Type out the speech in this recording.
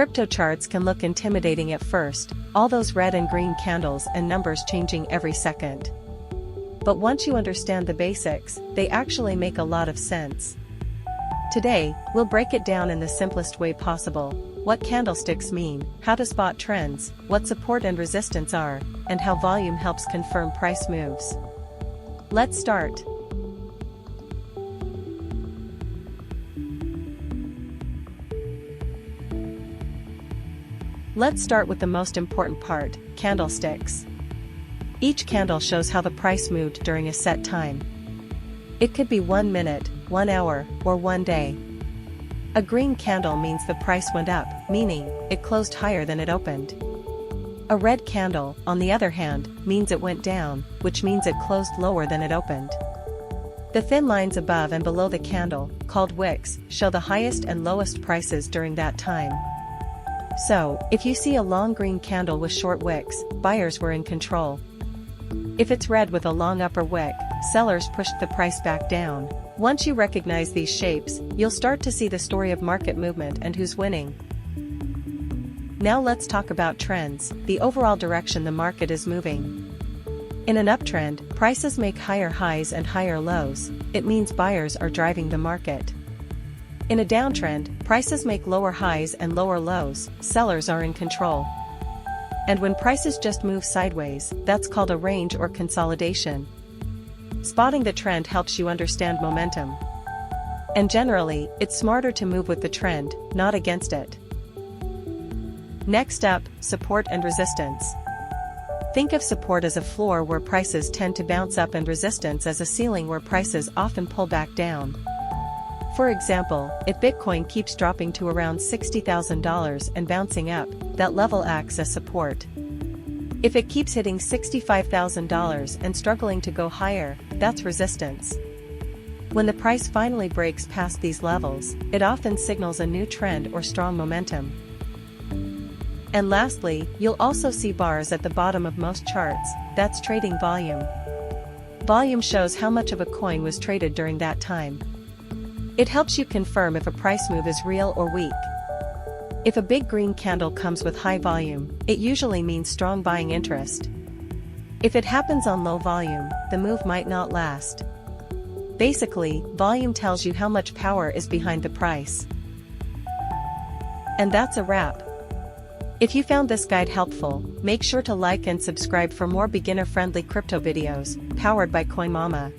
Crypto charts can look intimidating at first, all those red and green candles and numbers changing every second. But once you understand the basics, they actually make a lot of sense. Today, we'll break it down in the simplest way possible: what candlesticks mean, how to spot trends, what support and resistance are, and how volume helps confirm price moves. Let's start. Let's start with the most important part: candlesticks. Each candle shows how the price moved during a set time. It could be 1 minute, 1 hour, or 1 day. A green candle means the price went up, meaning it closed higher than it opened. A red candle, on the other hand, means it went down, which means it closed lower than it opened. The thin lines above and below the candle, called wicks, show the highest and lowest prices during that time. So, if you see a long green candle with short wicks, buyers were in control. If it's red with a long upper wick, sellers pushed the price back down. Once you recognize these shapes, you'll start to see the story of market movement and who's winning. Now let's talk about trends, the overall direction the market is moving. In an uptrend, prices make higher highs and higher lows. It means buyers are driving the market. In a downtrend, prices make lower highs and lower lows. Sellers are in control. And when prices just move sideways, that's called a range or consolidation. Spotting the trend helps you understand momentum. And generally, it's smarter to move with the trend, not against it. Next up, support and resistance. Think of support as a floor where prices tend to bounce up and resistance as a ceiling where prices often pull back down. For example, if Bitcoin keeps dropping to around $60,000 and bouncing up, that level acts as support. If it keeps hitting $65,000 and struggling to go higher, that's resistance. When the price finally breaks past these levels, it often signals a new trend or strong momentum. And lastly, you'll also see bars at the bottom of most charts. That's trading volume. Volume shows how much of a coin was traded during that time. It helps you confirm if a price move is real or weak. If a big green candle comes with high volume, it usually means strong buying interest. If it happens on low volume, the move might not last. Basically, volume tells you how much power is behind the price. And that's a wrap. If you found this guide helpful, make sure to like and subscribe for more beginner-friendly crypto videos, powered by CoinMama.